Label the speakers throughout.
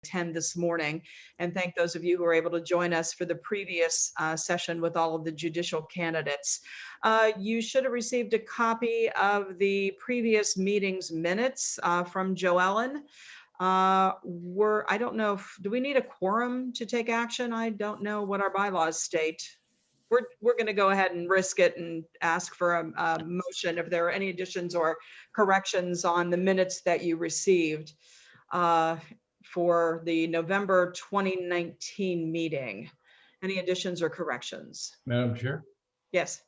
Speaker 1: attend this morning, and thank those of you who were able to join us for the previous session with all of the judicial candidates. You should have received a copy of the previous meeting's minutes from Joyal. I don't know, do we need a quorum to take action? I don't know what our bylaws state. We're going to go ahead and risk it and ask for a motion if there are any additions or corrections on the minutes that you received for the November 2019 meeting. Any additions or corrections?
Speaker 2: Madam Chair.
Speaker 1: Yes.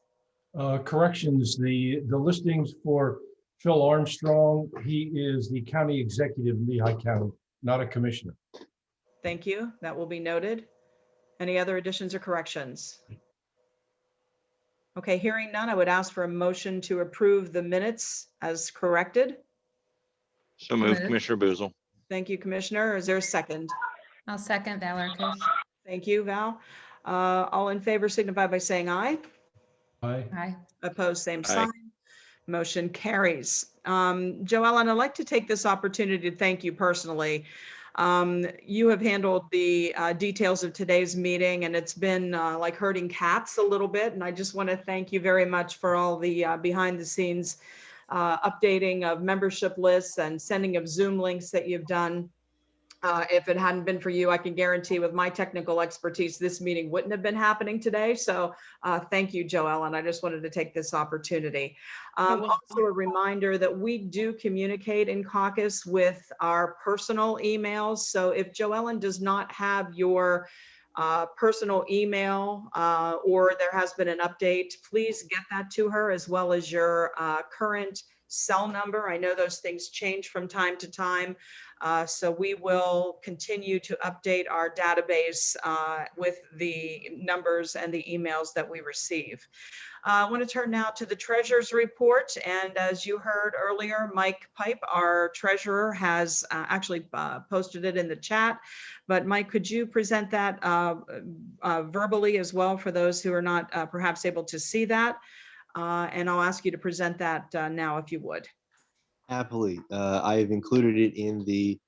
Speaker 2: Corrections, the listings for Phil Armstrong, he is the county executive in Lehigh County, not a commissioner.
Speaker 1: Thank you. That will be noted. Any other additions or corrections? Okay, hearing none, I would ask for a motion to approve the minutes as corrected.
Speaker 3: So moved, Commissioner Boozle.
Speaker 1: Thank you, Commissioner. Is there a second?
Speaker 4: I'll second Val Arkush.
Speaker 1: Thank you, Val. All in favor signify by saying aye.
Speaker 2: Aye.
Speaker 4: Aye.
Speaker 1: Opposed, same
Speaker 3: Aye.
Speaker 1: sign. Motion carries. Joyal, I'd like to take this opportunity to thank you personally. You have handled the details of today's meeting, and it's been like herding cats a little bit. And I just want to thank you very much for all the behind the scenes updating of membership lists and sending of Zoom links that you've done. If it hadn't been for you, I can guarantee with my technical expertise, this meeting wouldn't have been happening today. So thank you, Joyal, and I just wanted to take this opportunity. Also a reminder that we do communicate in Caucus with our personal emails. So if Joyal does not have your personal email or there has been an update, please get that to her, as well as your current cell number. I know those things change from time to time. So we will continue to update our database with the numbers and the emails that we receive. I want to turn now to the treasurer's report. And as you heard earlier, Mike Pipe, our treasurer, has actually posted it in the chat. But Mike, could you present that verbally as well for those who are not perhaps able to see that? And I'll ask you to present that now, if you would.
Speaker 5: Happily. I have included it in the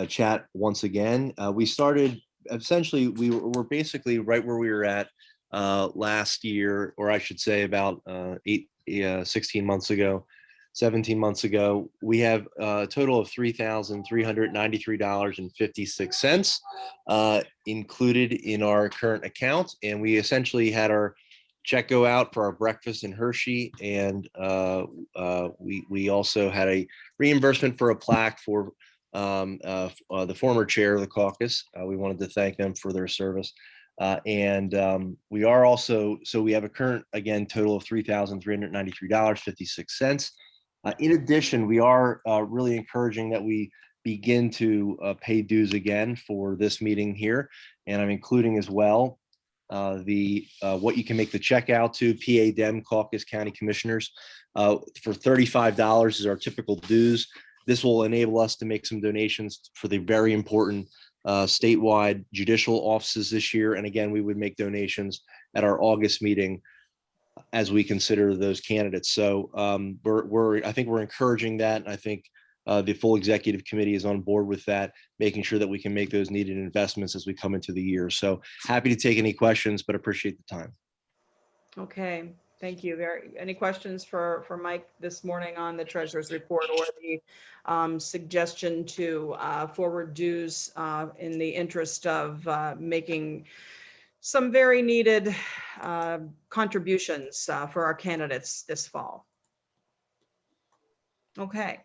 Speaker 5: chat once again. We started, essentially, we were basically right where we were at last year, or I should say about 16 months ago, 17 months ago. We have a total of $3,393.56 included in our current account. And we essentially had our check go out for our breakfast in Hershey, and we also had a reimbursement for a plaque for the former chair of the caucus. We wanted to thank them for their service, and we are also, so we have a current, again, total of $3,393.56. In addition, we are really encouraging that we begin to pay dues again for this meeting here, and I'm including as well what you can make the check out to PA Dem Caucus County Commissioners for $35 is our typical dues. This will enable us to make some donations for the very important statewide judicial offices this year. And again, we would make donations at our August meeting as we consider those candidates. So I think we're encouraging that. And I think the full executive committee is on board with that, making sure that we can make those needed investments as we come into the year. So happy to take any questions, but appreciate the time.
Speaker 1: Okay, thank you. Any questions for Mike this morning on the treasurer's report or the suggestion to forward dues in the interest of making some very needed contributions for our candidates this fall? Okay.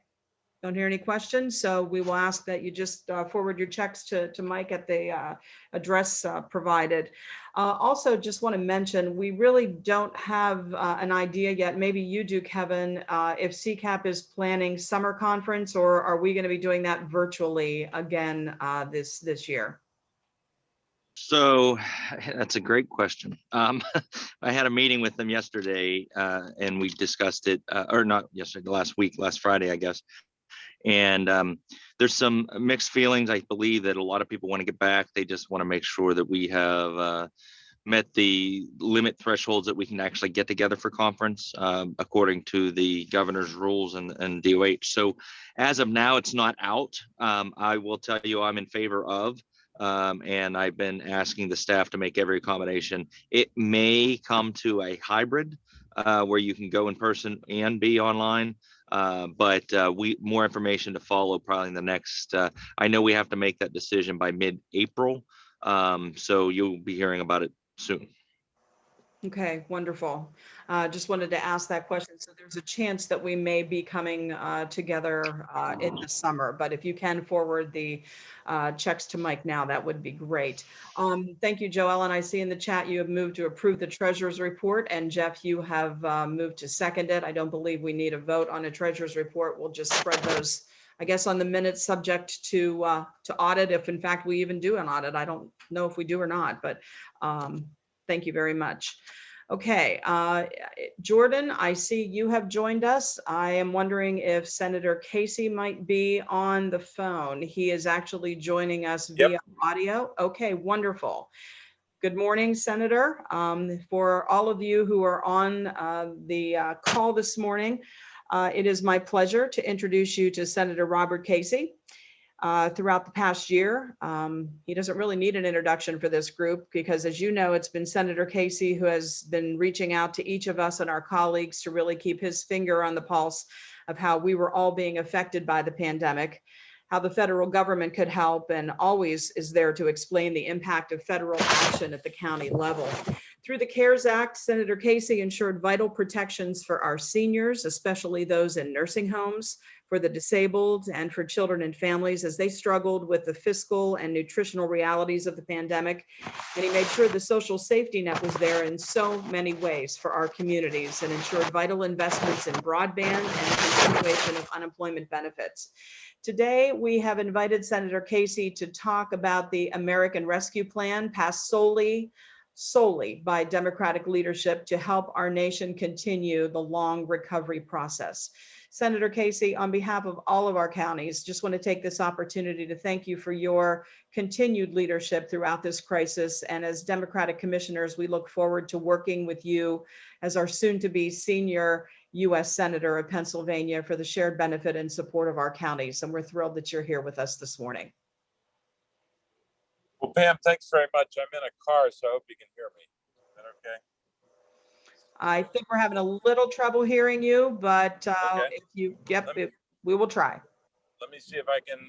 Speaker 1: Don't hear any questions, so we will ask that you just forward your checks to Mike at the address provided. Also, just want to mention, we really don't have an idea yet. Maybe you do, Kevin, if CCAP is planning summer conference, or are we going to be doing that virtually again this year?
Speaker 3: So that's a great question. I had a meeting with them yesterday and we discussed it, or not yesterday, last Friday, I guess. And there's some mixed feelings. I believe that a lot of people want to get back. They just want to make sure that we have met the limit thresholds that we can actually get together for conference, according to the governor's rules and DOH. So as of now, it's not out. I will tell you I'm in favor of, and I've been asking the staff to make every accommodation. It may come to a hybrid where you can go in person and be online. But more information to follow probably in the next, I know we have to make that decision by mid-April. So you'll be hearing about it soon.
Speaker 1: Okay, wonderful. Just wanted to ask that question. So there's a chance that we may be coming together in the summer, but if you can forward the checks to Mike now, that would be great. Thank you, Joel. And I see in the chat you have moved to approve the treasurer's report, and Jeff, you have moved to second it. I don't believe we need a vote on a treasurer's report. We'll just spread those, I guess, on the minutes, subject to audit, if in fact we even do an audit. I don't know if we do or not, but thank you very much. Okay, Jordan, I see you have joined us. I am wondering if Senator Casey might be on the phone. He is actually joining us via audio. Okay, wonderful. Good morning, Senator. For all of you who are on the call this morning, it is my pleasure to introduce you to Senator Robert Casey. Throughout the past year, he doesn't really need an introduction for this group because, as you know, it's been Senator Casey who has been reaching out to each of us and our colleagues to really keep his finger on the pulse of how we were all being affected by the pandemic, how the federal government could help, and always is there to explain the impact of federal action at the county level. Through the CARES Act, Senator Casey ensured vital protections for our seniors, especially those in nursing homes, for the disabled, and for children and families as they struggled with the fiscal and nutritional realities of the pandemic. And he made sure the social safety net was there in so many ways for our communities and ensured vital investments in broadband and the continuation of unemployment benefits. Today, we have invited Senator Casey to talk about the American Rescue Plan passed solely by Democratic leadership to help our nation continue the long recovery process. Senator Casey, on behalf of all of our counties, just want to take this opportunity to thank you for your continued leadership throughout this crisis. And as Democratic commissioners, we look forward to working with you as our soon-to-be senior U.S. Senator of Pennsylvania for the shared benefit and support of our counties. And we're thrilled that you're here with us this morning.
Speaker 6: Well, Pam, thanks very much. I'm in a car, so I hope you can hear me. Is that okay?
Speaker 1: I think we're having a little trouble hearing you, but
Speaker 6: Okay.
Speaker 1: if you, we will try.
Speaker 6: Let me see if I can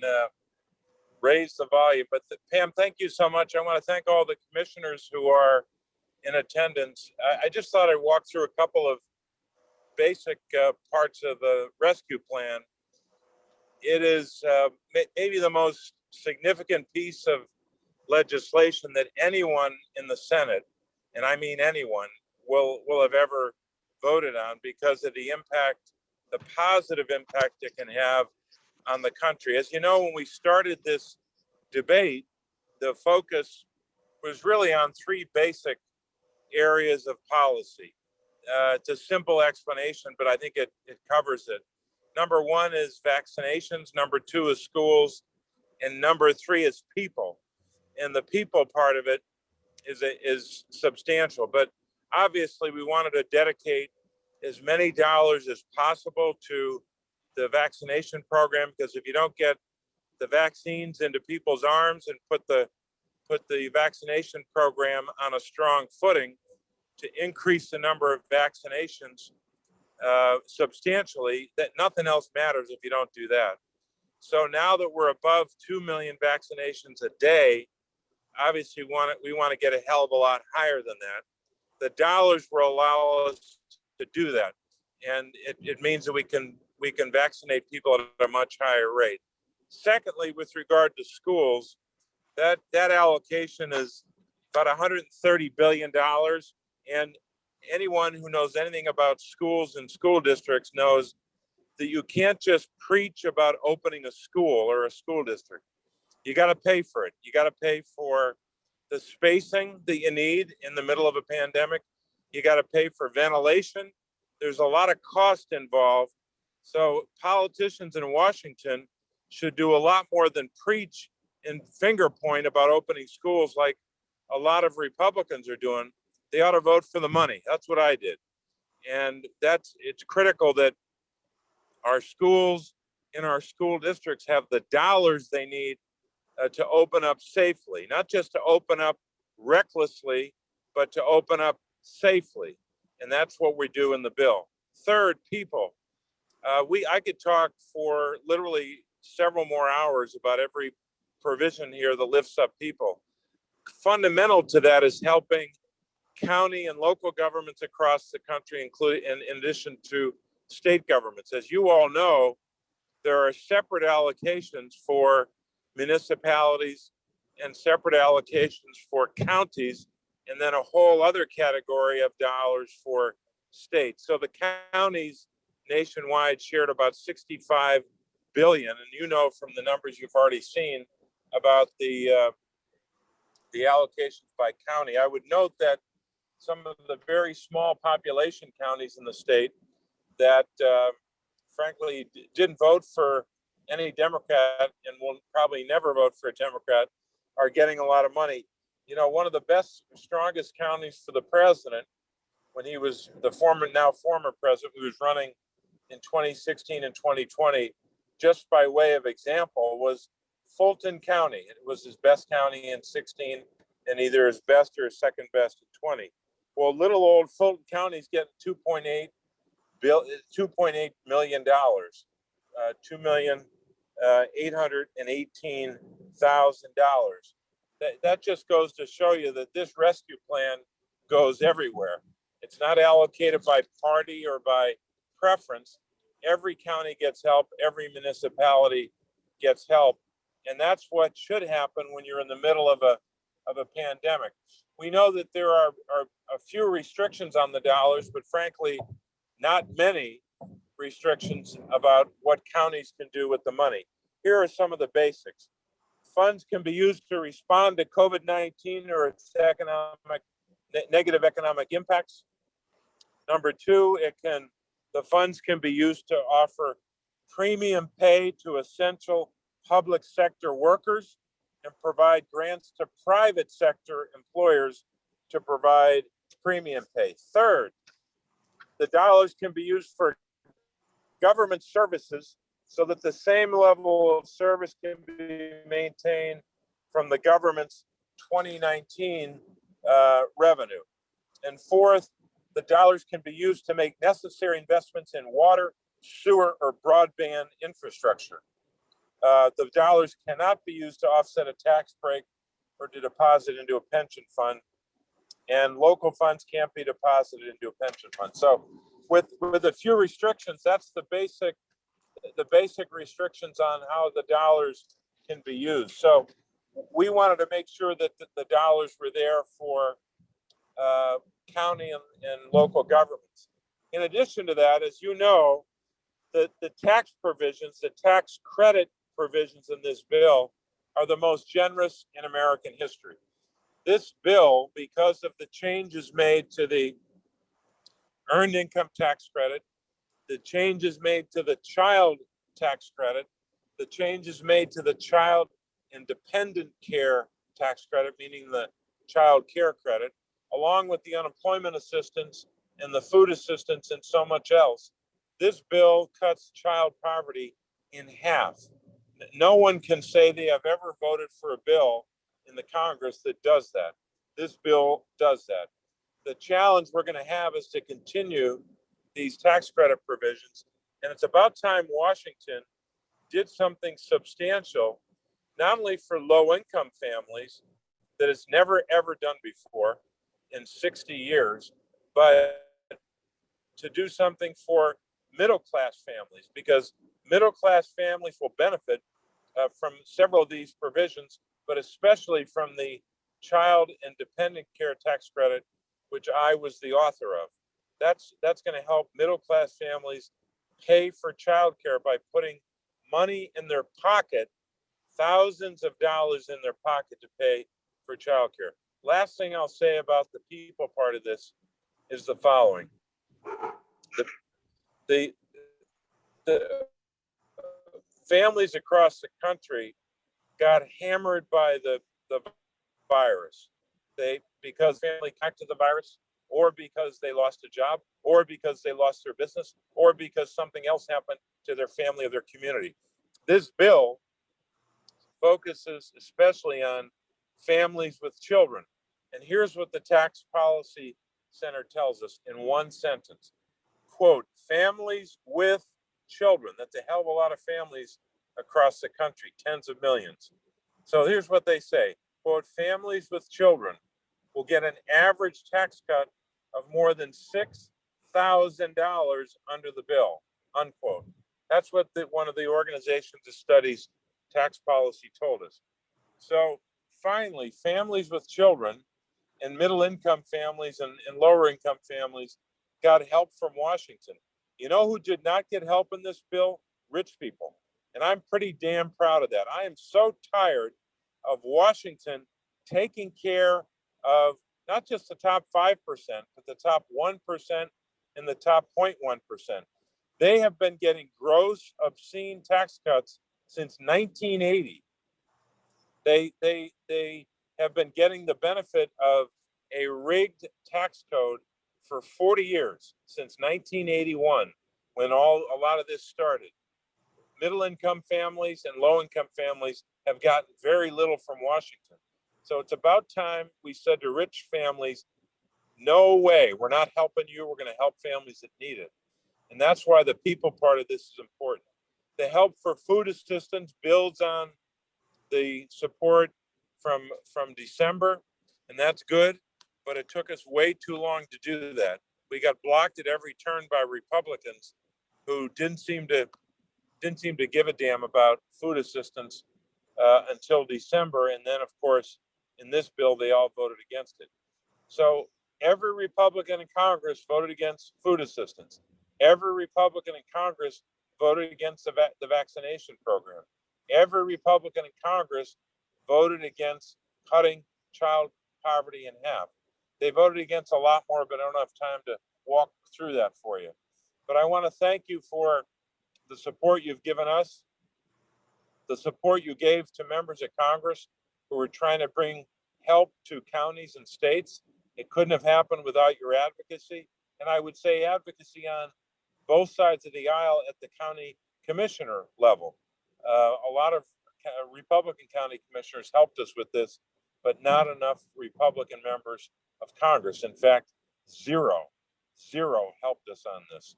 Speaker 6: raise the volume. But Pam, thank you so much. I want to thank all the commissioners who are in attendance. I just thought I'd walk through a couple of basic parts of the rescue plan. It is maybe the most significant piece of legislation that anyone in the Senate, and I mean anyone, will have ever voted on because of the impact, the positive impact it can have on the country. As you know, when we started this debate, the focus was really on three basic areas of policy. It's a simple explanation, but I think it covers it. Number one is vaccinations, number two is schools, and number three is people. And the people part of it is substantial. But obviously, we wanted to dedicate as many dollars as possible to the vaccination program, because if you don't get the vaccines into people's arms and put the vaccination program on a strong footing to increase the number of vaccinations substantially, that nothing else matters if you don't do that. So now that we're above 2 million vaccinations a day, obviously we want to get a hell of a lot higher than that. The dollars will allow us to do that. And it means that we can vaccinate people at a much higher rate. Secondly, with regard to schools, that allocation is about $130 billion. And anyone who knows anything about schools and school districts knows that you can't just preach about opening a school or a school district. You got to pay for it. You got to pay for the spacing that you need in the middle of a pandemic. You got to pay for ventilation. There's a lot of cost involved. So politicians in Washington should do a lot more than preach and finger point about opening schools like a lot of Republicans are doing, they ought to vote for the money. That's what I did. And it's critical that our schools in our school districts have the dollars they need to open up safely, not just to open up recklessly, but to open up safely. And that's what we do in the bill. Third, people. I could talk for literally several more hours about every provision here that lifts up people. Fundamental to that is helping county and local governments across the country, including in addition to state governments. As you all know, there are separate allocations for municipalities and separate allocations for counties, and then a whole other category of dollars for states. So the counties nationwide shared about 65 billion, and you know from the numbers you've already seen about the allocations by county. I would note that some of the very small population counties in the state that frankly didn't vote for any Democrat and will probably never vote for a Democrat are getting a lot of money. You know, one of the best, strongest counties for the president when he was the former president who was running in 2016 and 2020, just by way of example, was Fulton County. It was his best county in 16 and either his best or his second best in 20. Well, little old Fulton County is getting $2.8 million, $2,818,000. That just goes to show you that this rescue plan goes everywhere. It's not allocated by party or by preference. Every county gets help. Every municipality gets help. And that's what should happen when you're in the middle of a pandemic. We know that there are a few restrictions on the dollars, but frankly, not many restrictions about what counties can do with the money. Here are some of the basics. Funds can be used to respond to COVID-19 or its negative economic impacts. Number two, the funds can be used to offer premium pay to essential public sector workers and provide grants to private sector employers to provide premium pay. Third, the dollars can be used for government services so that the same level of service can be maintained from the government's 2019 revenue. And fourth, the dollars can be used to make necessary investments in water, sewer, or broadband infrastructure. The dollars cannot be used to offset a tax break or to deposit into a pension fund, and local funds can't be deposited into a pension fund. So with a few restrictions, that's the basic restrictions on how the dollars can be used. So we wanted to make sure that the dollars were there for county and local governments. In addition to that, as you know, the tax provisions, the tax credit provisions in this bill are the most generous in American history. This bill, because of the changes made to the earned income tax credit, the changes made to the child tax credit, the changes made to the child and dependent care tax credit, meaning the child care credit, along with the unemployment assistance and the food assistance and so much else, this bill cuts child poverty in half. No one can say they have ever voted for a bill in the Congress that does that. This bill does that. The challenge we're going to have is to continue these tax credit provisions. And it's about time Washington did something substantial, not only for low-income families that it's never, ever done before in 60 years, but to do something for middle-class families, because middle-class families will benefit from several of these provisions, but especially from the child and dependent care tax credit, which I was the author of. That's going to help middle-class families pay for childcare by putting money in their pocket, thousands of dollars in their pocket to pay for childcare. Last thing I'll say about the people part of this is the following. The families across the country got hammered by the virus. because family contracted the virus, or because they lost a job, or because they lost their business, or because something else happened to their family or their community. This bill focuses especially on families with children. And here's what the Tax Policy Center tells us in one sentence. Quote, families with children. That's a hell of a lot of families across the country, tens of millions. So here's what they say. Quote, families with children will get an average tax cut of more than $6,000 under the bill, unquote. That's what one of the organizations that studies tax policy told us. So finally, families with children and middle income families and lower income families got help from Washington. You know who did not get help in this bill? Rich people. And I'm pretty damn proud of that. I am so tired of Washington taking care of not just the top 5%, but the top 1% and the top 0.1%. They have been getting gross, obscene tax cuts since 1980. They have been getting the benefit of a rigged tax code for 40 years, since 1981, when a lot of this started. Middle income families and low income families have gotten very little from Washington. So it's about time we said to rich families, no way, we're not helping you, we're going to help families that need it. And that's why the people part of this is important. The help for food assistance builds on the support from December, and that's good, but it took us way too long to do that. We got blocked at every turn by Republicans who didn't seem to give a damn about food assistance until December, and then of course in this bill they all voted against it. So every Republican in Congress voted against food assistance. Every Republican in Congress voted against the vaccination program. Every Republican in Congress voted against cutting child poverty in half. They voted against a lot more, but I don't have time to walk through that for you. But I want to thank you for the support you've given us, the support you gave to members of Congress who were trying to bring help to counties and states. It couldn't have happened without your advocacy. And I would say advocacy on both sides of the aisle at the county commissioner level. A lot of Republican county commissioners helped us with this, but not enough Republican members of Congress. In fact, zero helped us on this.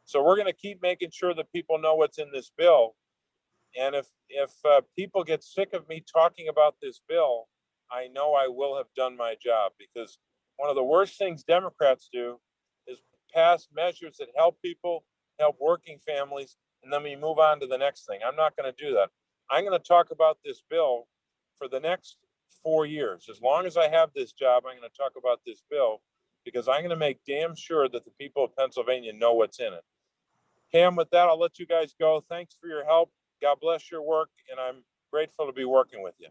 Speaker 6: So we're going to keep making sure that people know what's in this bill. And if people get sick of me talking about this bill, I know I will have done my job, because one of the worst things Democrats do is pass measures that help people, help working families, and then we move on to the next thing. I'm not going to do that. I'm going to talk about this bill for the next 4 years. As long as I have this job, I'm going to talk about this bill, because I'm going to make damn sure that the people of Pennsylvania know what's in it. Pam, with that, I'll let you guys go. Thanks for your help. God bless your work, and I'm grateful to be working with you.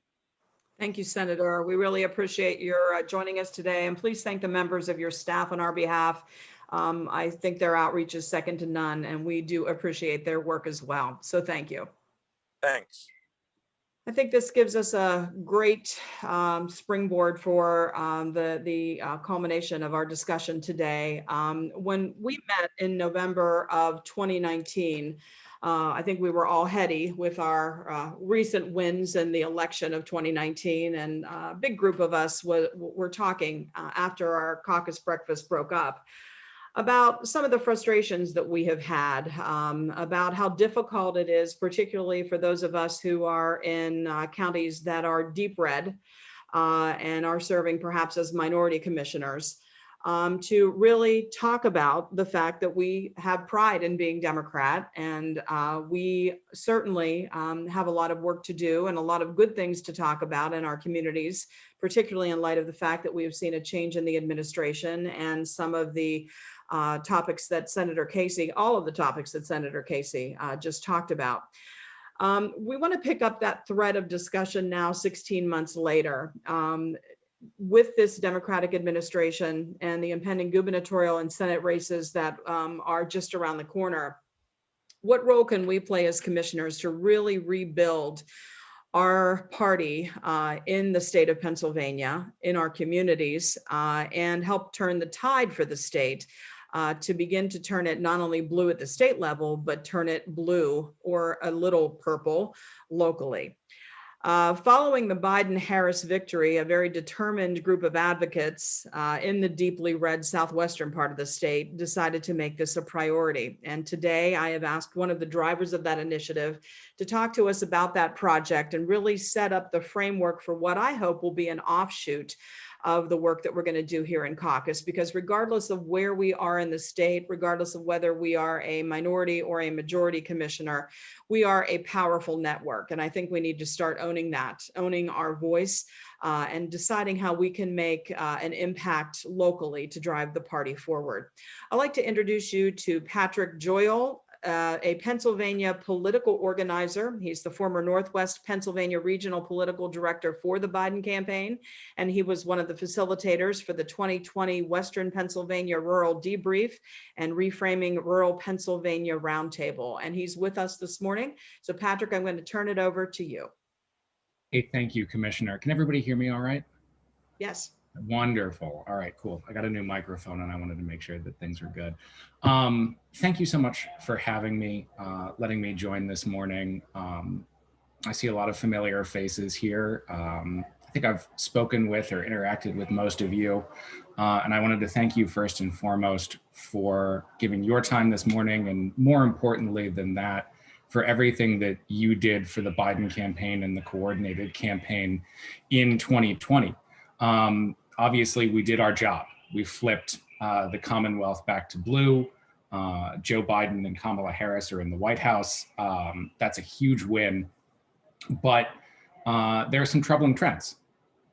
Speaker 1: Thank you, Senator. We really appreciate your joining us today, and please thank the members of your staff on our behalf. I think their outreach is second to none, and we do appreciate their work as well. So thank you.
Speaker 6: Thanks.
Speaker 1: I think this gives us a great springboard for the culmination of our discussion today. When we met in November of 2019, I think we were all heady with our recent wins in the election of 2019, and a big group of us were talking after our caucus breakfast broke up about some of the frustrations that we have had, about how difficult it is, particularly for those of us who are in counties that are deep red and are serving perhaps as minority commissioners, to really talk about the fact that we have pride in being Democrat, and we certainly have a lot of work to do and a lot of good things to talk about in our communities, particularly in light of the fact that we have seen a change in the administration and some of the topics that Senator Casey, all of the topics that Senator Casey just talked about. We want to pick up that thread of discussion now, 16 months later. With this Democratic administration and the impending gubernatorial and Senate races that are just around the corner, what role can we play as commissioners to really rebuild our party in the state of Pennsylvania, in our communities, and help turn the tide for the state to begin to turn it not only blue at the state level, but turn it blue or a little purple locally. Following the Biden-Harris victory, a very determined group of advocates in the deeply red southwestern part of the state decided to make this a priority. And today I have asked one of the drivers of that initiative to talk to us about that project and really set up the framework for what I hope will be an offshoot of the work that we're going to do here in Caucus, because regardless of where we are in the state, regardless of whether we are a minority or a majority commissioner, we are a powerful network. And I think we need to start owning that, owning our voice and deciding how we can make an impact locally to drive the party forward. I'd like to introduce you to Patrick Joyal, a Pennsylvania political organizer. He's the former Northwest Pennsylvania Regional Political Director for the Biden campaign, and he was one of the facilitators for the 2020 Western Pennsylvania Rural Debrief and Reframing Rural Pennsylvania Roundtable. And he's with us this morning. So Patrick, I'm going to turn it over to you.
Speaker 7: Hey, thank you, Commissioner. Can everybody hear me all right?
Speaker 1: Yes.
Speaker 7: Wonderful. All right, cool. I got a new microphone and I wanted to make sure that things are good. Thank you so much for having me, letting me join this morning. I see a lot of familiar faces here. I think I've spoken with or interacted with most of you. And I wanted to thank you first and foremost for giving your time this morning, and more importantly than that, for everything that you did for the Biden campaign and the coordinated campaign in 2020. Obviously, we did our job. We flipped the Commonwealth back to blue. Joe Biden and Kamala Harris are in the White House. That's a huge win. But there are some troubling trends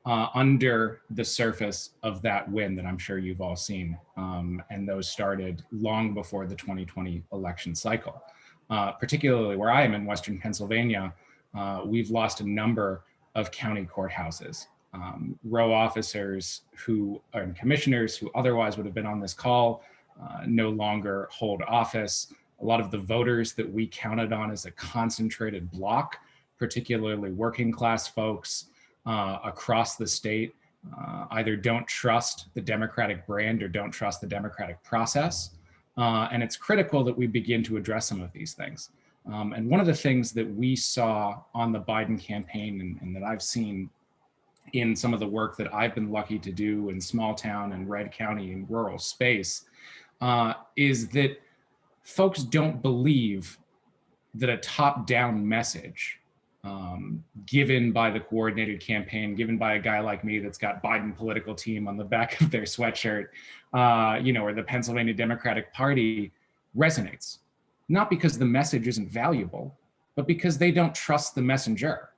Speaker 7: under the surface of that win that I'm sure you've all seen. And those started long before the 2020 election cycle. Particularly where I am in Western Pennsylvania, we've lost a number of county courthouses. Row officers and commissioners who otherwise would have been on this call no longer hold office. A lot of the voters that we counted on as a concentrated block, particularly working class folks across the state, either don't trust the Democratic brand or don't trust the democratic process. And it's critical that we begin to address some of these things. And one of the things that we saw on the Biden campaign and that I've seen in some of the work that I've been lucky to do in small town and red county and rural space is that folks don't believe that a top-down message given by the coordinated campaign, given by a guy like me that's got Biden political team on the back of their sweatshirt, or the Pennsylvania Democratic Party resonates. Not because the message isn't valuable, but because they don't trust the messenger.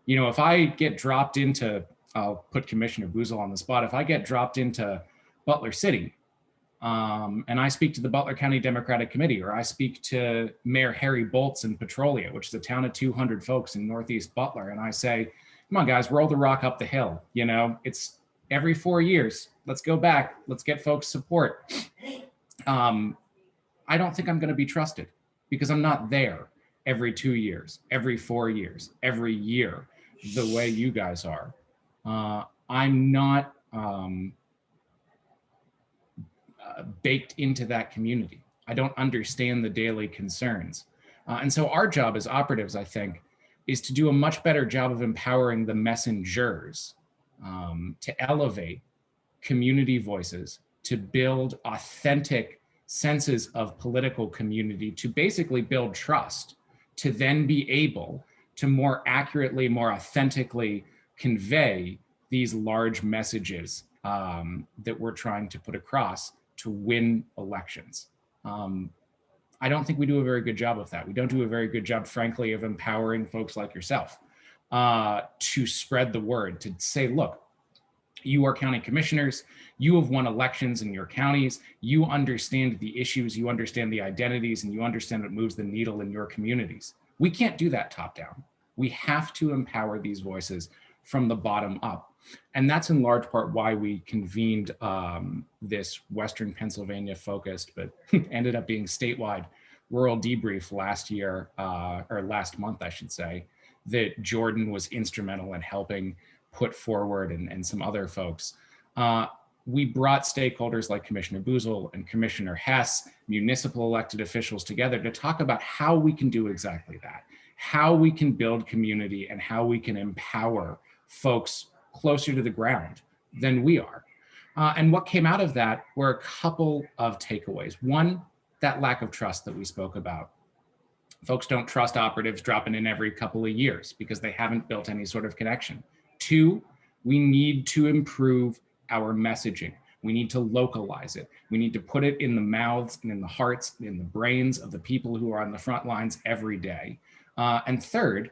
Speaker 7: If I get dropped into, I'll put Commissioner Boozle on the spot, if I get dropped into Butler City and I speak to the Butler County Democratic Committee, or I speak to Mayor Harry Boltz in Petrolia, which is a town of 200 folks in Northeast Butler, and I say, come on guys, roll the rock up the hill. It's every 4 years. Let's go back. Let's get folks support. I don't think I'm going to be trusted because I'm not there every 2 years, every 4 years, every year, the way you guys are. I'm not baked into that community. I don't understand the daily concerns. And so our job as operatives, I think, is to do a much better job of empowering the messengers to elevate community voices, to build authentic senses of political community, to basically build trust, to then be able to more accurately, more authentically convey these large messages that we're trying to put across to win elections. I don't think we do a very good job of that. We don't do a very good job, frankly, of empowering folks like yourself to spread the word, to say, look, you are county commissioners, you have won elections in your counties, you understand the issues, you understand the identities, and you understand what moves the needle in your communities. We can't do that top down. We have to empower these voices from the bottom up. And that's in large part why we convened this Western Pennsylvania focused, but ended up being statewide rural debrief last year, or last month, I should say, that Jordan was instrumental in helping put forward, and some other folks. We brought stakeholders like Commissioner Boozle and Commissioner Hess, municipal elected officials together to talk about how we can do exactly that, how we can build community and how we can empower folks closer to the ground than we are. And what came out of that were a couple of takeaways. One, that lack of trust that we spoke about. Folks don't trust operatives dropping in every couple of years because they haven't built any sort of connection. Two, we need to improve our messaging. We need to localize it. We need to put it in the mouths and in the hearts and in the brains of the people who are on the front lines every day. And third,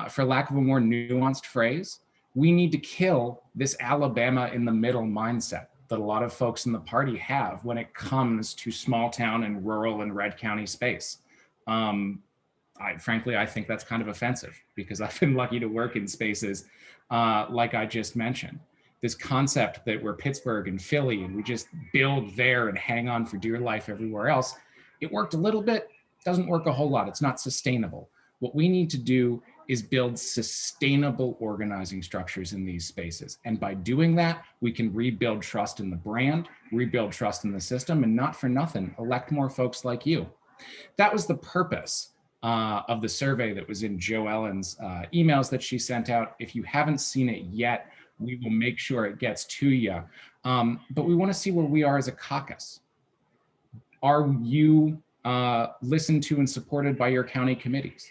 Speaker 7: for lack of a more nuanced phrase, we need to kill this Alabama in the middle mindset that a lot of folks in the party have when it comes to small town and rural and red county space. Frankly, I think that's kind of offensive because I've been lucky to work in spaces like I just mentioned. This concept that we're Pittsburgh and Philly and we just build there and hang on for dear life everywhere else, it worked a little bit, doesn't work a whole lot. It's not sustainable. What we need to do is build sustainable organizing structures in these spaces. And by doing that, we can rebuild trust in the brand, rebuild trust in the system, and not for nothing, elect more folks like you. That was the purpose of the survey that was in Joyal's emails that she sent out. If you haven't seen it yet, we will make sure it gets to you. But we want to see where we are as a caucus. Are you listened to and supported by your county committees?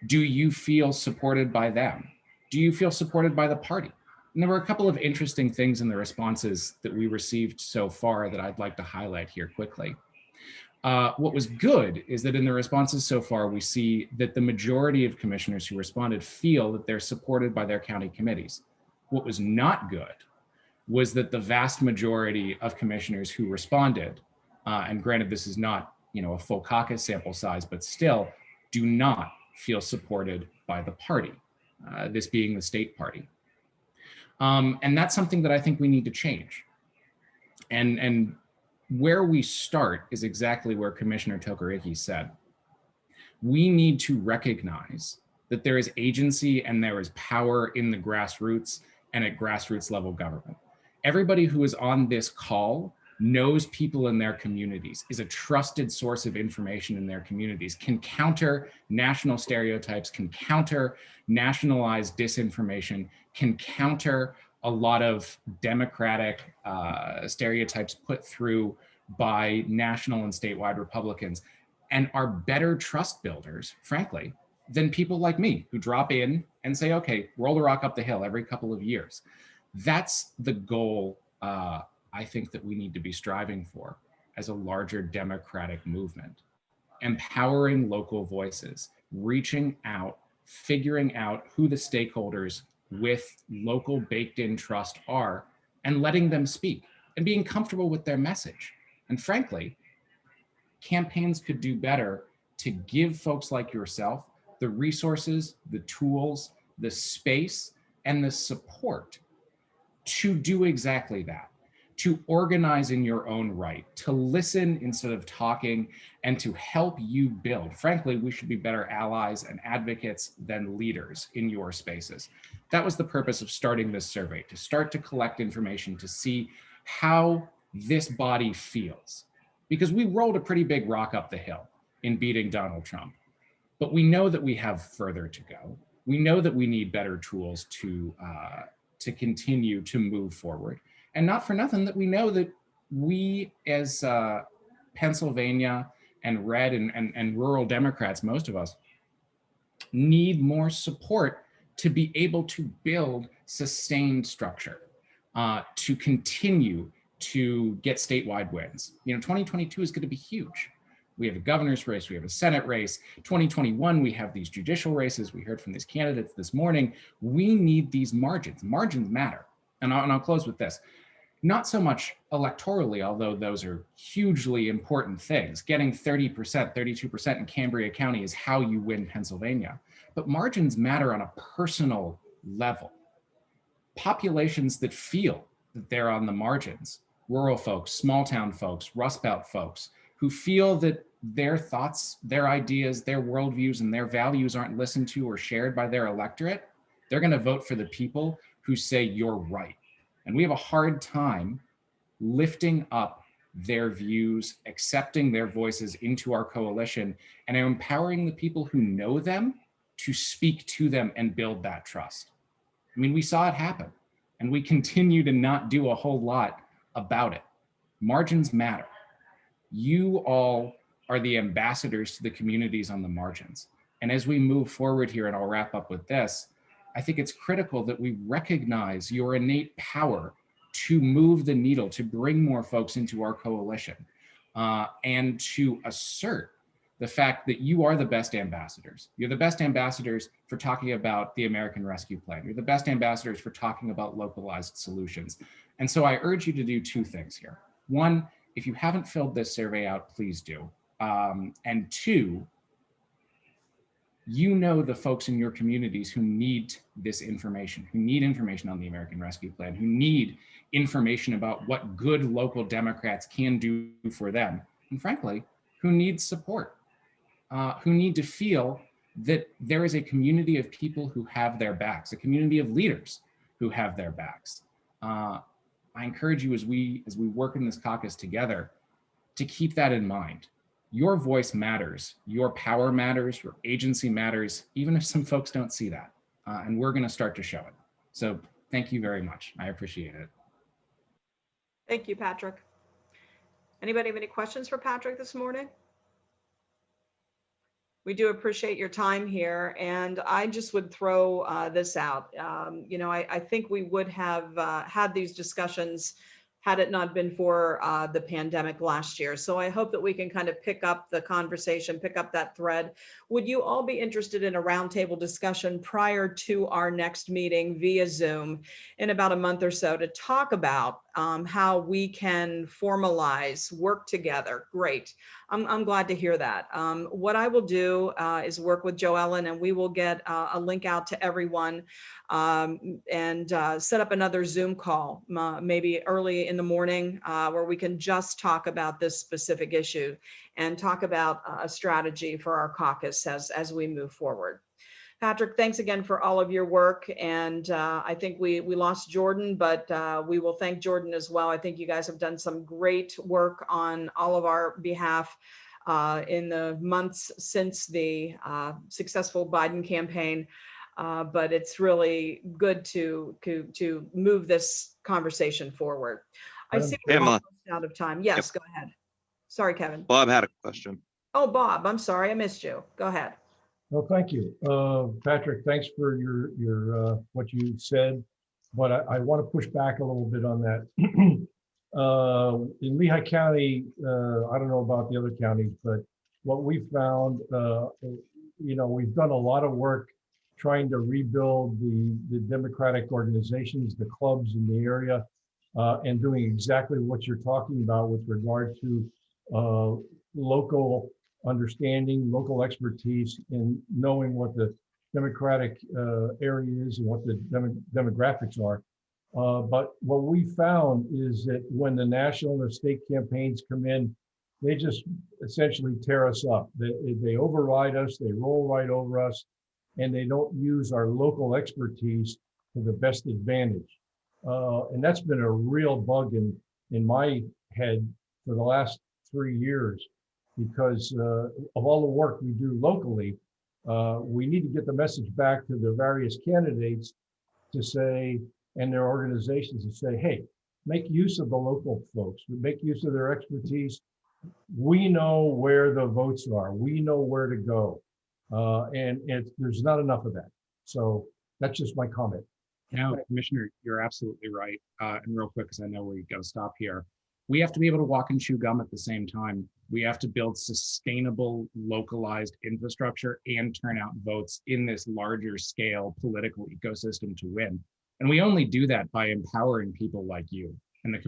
Speaker 7: Do you feel supported by them? Do you feel supported by the party? And there were a couple of interesting things in the responses that we received so far that I'd like to highlight here quickly. What was good is that in the responses so far, we see that the majority of commissioners who responded feel that they're supported by their county committees. What was not good was that the vast majority of commissioners who responded, and granted this is not a full caucus sample size, but still do not feel supported by the party, this being the state party. And that's something that I think we need to change. And where we start is exactly where Commissioner Tokariki said. We need to recognize that there is agency and there is power in the grassroots and at grassroots level government. Everybody who is on this call knows people in their communities, is a trusted source of information in their communities, can counter national stereotypes, can counter nationalized disinformation, can counter a lot of democratic stereotypes put through by national and statewide Republicans, and are better trust builders, frankly, than people like me who drop in and say, okay, roll the rock up the hill every couple of years. That's the goal I think that we need to be striving for as a larger democratic movement. Empowering local voices, reaching out, figuring out who the stakeholders with local baked in trust are, and letting them speak and being comfortable with their message. And frankly, campaigns could do better to give folks like yourself the resources, the tools, the space, and the support to do exactly that, to organize in your own right, to listen instead of talking, and to help you build. Frankly, we should be better allies and advocates than leaders in your spaces. That was the purpose of starting this survey, to start to collect information to see how this body feels. Because we rolled a pretty big rock up the hill in beating Donald Trump. But we know that we have further to go. We know that we need better tools to continue to move forward. And not for nothing that we know that we as Pennsylvania and red and rural Democrats, most of us, need more support to be able to build sustained structure, to continue to get statewide wins. 2022 is going to be huge. We have a governor's race, we have a Senate race. 2021, we have these judicial races. We heard from these candidates this morning. We need these margins. Margins matter. And I'll close with this. Not so much electorally, although those are hugely important things. Getting 30%, 32% in Cambria County is how you win Pennsylvania. But margins matter on a personal level. Populations that feel that they're on the margins, rural folks, small town folks, Rust Belt folks, who feel that their thoughts, their ideas, their worldviews, and their values aren't listened to or shared by their electorate, they're going to vote for the people who say you're right. And we have a hard time lifting up their views, accepting their voices into our coalition, and empowering the people who know them to speak to them and build that trust. I mean, we saw it happen, and we continue to not do a whole lot about it. Margins matter. You all are the ambassadors to the communities on the margins. And as we move forward here, and I'll wrap up with this, I think it's critical that we recognize your innate power to move the needle, to bring more folks into our coalition, and to assert the fact that you are the best ambassadors. You're the best ambassadors for talking about the American Rescue Plan. You're the best ambassadors for talking about localized solutions. And so I urge you to do two things here. One, if you haven't filled this survey out, please do. And two, you know the folks in your communities who need this information, who need information on the American Rescue Plan, who need information about what good local Democrats can do for them, and frankly, who need support, who need to feel that there is a community of people who have their backs, a community of leaders who have their backs. I encourage you as we work in this caucus together to keep that in mind. Your voice matters, your power matters, your agency matters, even if some folks don't see that. And we're going to start to show it. So thank you very much. I appreciate it.
Speaker 1: Thank you, Patrick. Anybody have any questions for Patrick this morning? We do appreciate your time here, and I just would throw this out. I think we would have had these discussions had it not been for the pandemic last year. So I hope that we can kind of pick up the conversation, pick up that thread. Would you all be interested in a roundtable discussion prior to our next meeting via Zoom in about a month or so to talk about how we can formalize, work together? Great. I'm glad to hear that. What I will do is work with Joyal, and we will get a link out to everyone and set up another Zoom call, maybe early in the morning, where we can just talk about this specific issue and talk about a strategy for our caucus as we move forward. Patrick, thanks again for all of your work. And I think we lost Jordan, but we will thank Jordan as well. I think you guys have done some great work on all of our behalf in the months since the successful Biden campaign. But it's really good to move this conversation forward. I see we're
Speaker 3: Pamela.
Speaker 1: almost out of time. Yes, Go ahead. Sorry, Kevin.
Speaker 3: Bob had a question.
Speaker 1: Oh, Bob, I'm sorry, I missed you. Go ahead.
Speaker 2: No, thank you. Patrick, thanks for your what you said, but I want to push back a little bit on that. In Lehigh County, I don't know about the other counties, but what we found, we've done a lot of work trying to rebuild the Democratic organizations, the clubs in the area, and doing exactly what you're talking about with regard to local understanding, local expertise in knowing what the Democratic area is and what the demographics are. But what we found is that when the national and the state campaigns come in, they just essentially tear us up. They override us, they roll right over us, and they don't use our local expertise to the best advantage. And that's been a real bug in my head for the last 3 years, because of all the work we do locally, we need to get the message back to the various candidates to say, and their organizations to say, hey, make use of the local folks, make use of their expertise. We know where the votes are, we know where to go. And there's not enough of that. So that's just my comment.
Speaker 7: No, Commissioner, you're absolutely right. And real quick, because I know we got to stop here. We have to be able to walk and chew gum at the same time. We have to build sustainable, localized infrastructure and turn out votes in this larger scale political ecosystem to win. And we only do that by empowering people like you and the